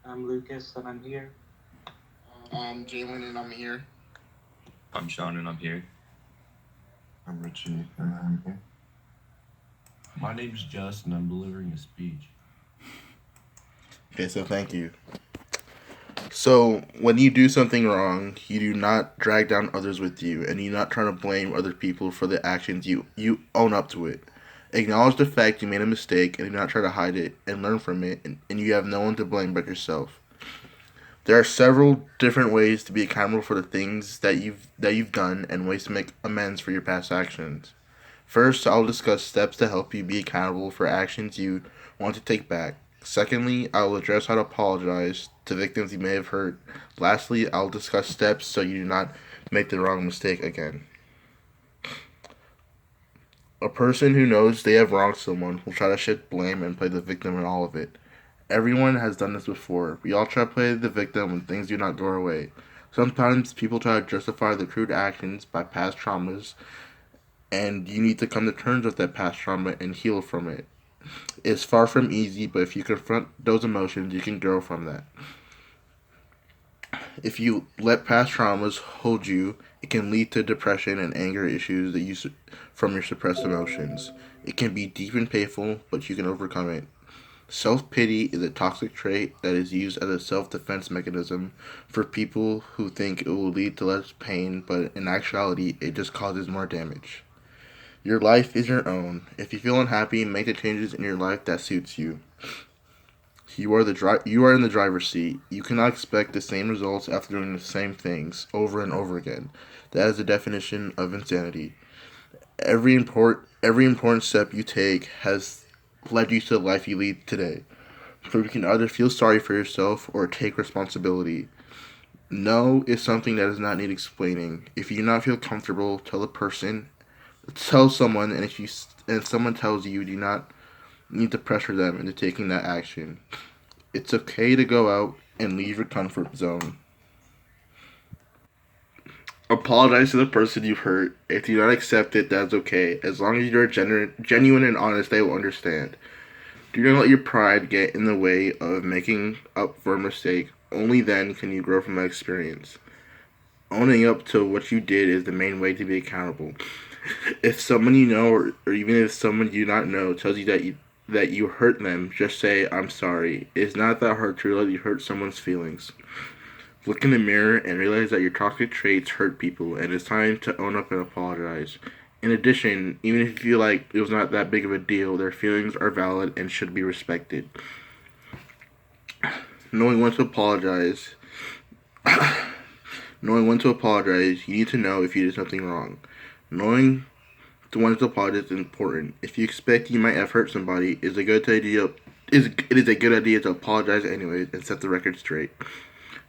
I'm Lucas and I'm here. I'm Jalen and I'm here. I'm Sean and I'm here. I'm Richie, and I'm here. My name's Justin. I'm delivering a speech. Okay, so thank you. So, when you do something wrong, you do not drag down others with you, and you're not trying to blame other people for the actions. You own up to it. Acknowledge the fact you made a mistake, and do not try to hide it, and learn from it, and you have no one to blame but yourself. There are several different ways to be accountable for the things that you've done, and ways to make amends for your past actions. First, I'll discuss steps to help you be accountable for actions you want to take back. Secondly, I will address how to apologize to victims you may have hurt. Lastly, I'll discuss steps so you do not make the wrong mistake again. A person who knows they have wronged someone will try to shift blame and play the victim in all of it. Everyone has done this before. We all try to play the victim when things do not go our way. Sometimes people try to justify their crude actions by past traumas, and you need to come to terms with that past trauma and heal from it. It's far from easy, but if you confront those emotions, you can grow from that. If you let past traumas hold you, it can lead to depression and anger issues that from your suppressed emotions. It can be deep and painful, but you can overcome it. Self pity is a toxic trait that is used as a self defense mechanism for people who think it will lead to less pain, but in actuality, it just causes more damage. Your life is your own. If you feel unhappy, make the changes in your life that suits you. You are in the driver's seat. You cannot expect the same results after doing the same things over and over again. That is the definition of insanity. Every important step you take has led you to the life you lead today. So you can either feel sorry for yourself or take responsibility. No is something that does not need explaining. If you do not feel comfortable, tell someone, and someone tells you, you do not need to pressure them into taking that action. It's okay to go out and leave your comfort zone. Apologize to the person you hurt. If you do not accept it, that's okay. As long as you're genuine and honest, they will understand. Do not let your pride get in the way of making up for a mistake. Only then can you grow from that experience. Owning up to what you did is the main way to be accountable. If someone you know, or even if someone you do not know, tells you that you hurt them, just say, "I'm sorry." It's not that hard to realize you hurt someone's feelings. Look in the mirror and realize that your toxic traits hurt people, and it's time to own up and apologize. In addition, even if you feel like it was not that big of a deal, their feelings are valid and should be respected. Knowing when to apologize, knowing when to apologize, you need to know if you did something wrong. Knowing the when to apologize is important. If you expect you might have hurt somebody, it is a good idea to apologize anyways and set the record straight.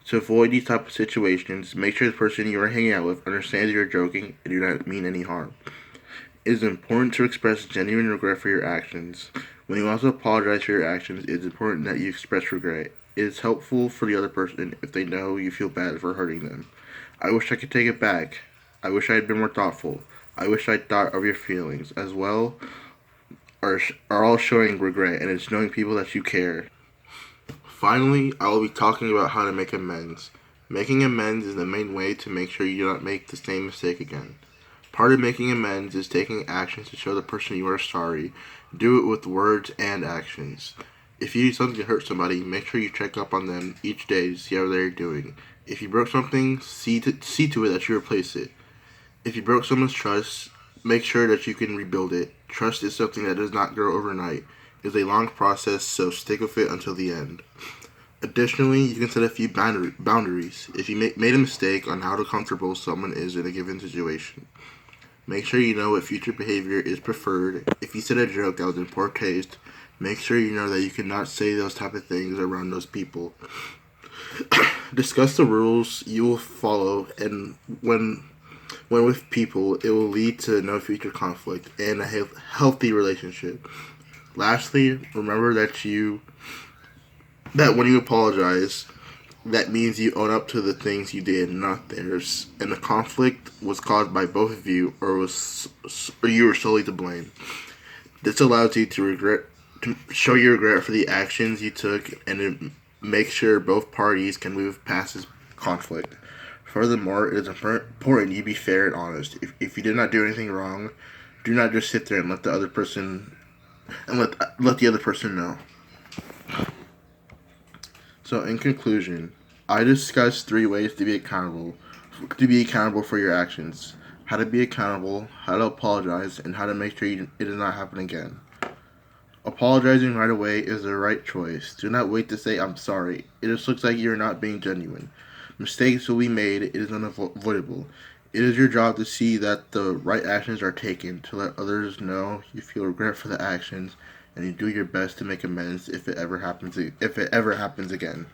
To avoid these type of situations, make sure the person you are hanging out with understands you're joking and do not mean any harm. It is important to express genuine regret for your actions. When you also apologize for your actions, it is important that you express regret. It is helpful for the other person if they know you feel bad for hurting them. I wish I could take it back. I wish I had been more thoughtful. I wish I thought of your feelings as well are all showing regret, and it's knowing people that you care. Finally, I will be talking about how to make amends. Making amends is the main way to make sure you do not make the same mistake again. Part of making amends is taking actions to show the person you are sorry. Do it with words and actions. If you do something to hurt somebody, make sure you check up on them each day to see how they're doing. If you broke something, see to it that you replace it. If you broke someone's trust, make sure that you can rebuild it. Trust is something that does not grow overnight. It is a long process, so stick with it until the end. Additionally, you can set a few boundaries. If you made a mistake on how comfortable someone is in a given situation, make sure you know what future behavior is preferred. If you said a joke that was in poor taste, make sure you know that you cannot say those type of things around those people. Discuss the rules you will follow, and when with people, it will lead to no future conflict and a healthy relationship. Lastly, remember that when you apologize, that means you own up to the things you did, not theirs, and the conflict was caused by both of you, or you were solely to blame. This allows you to show your regret for the actions you took, and make sure both parties can move past this conflict. Furthermore, it is important you be fair and honest. If you did not do anything wrong, do not just sit there and let the other person let the other person know. So, in conclusion, I discussed 3 ways to be accountable for your actions: how to be accountable, how to apologize, and how to make sure it does not happen again. Apologizing right away is the right choice. Do not wait to say "I'm sorry." It just looks like you're not being genuine. Mistakes will be made. It is unavoidable. It is your job to see that the right actions are taken, to let others know you feel regret for the actions, and you do your best to make amends if it ever happens again.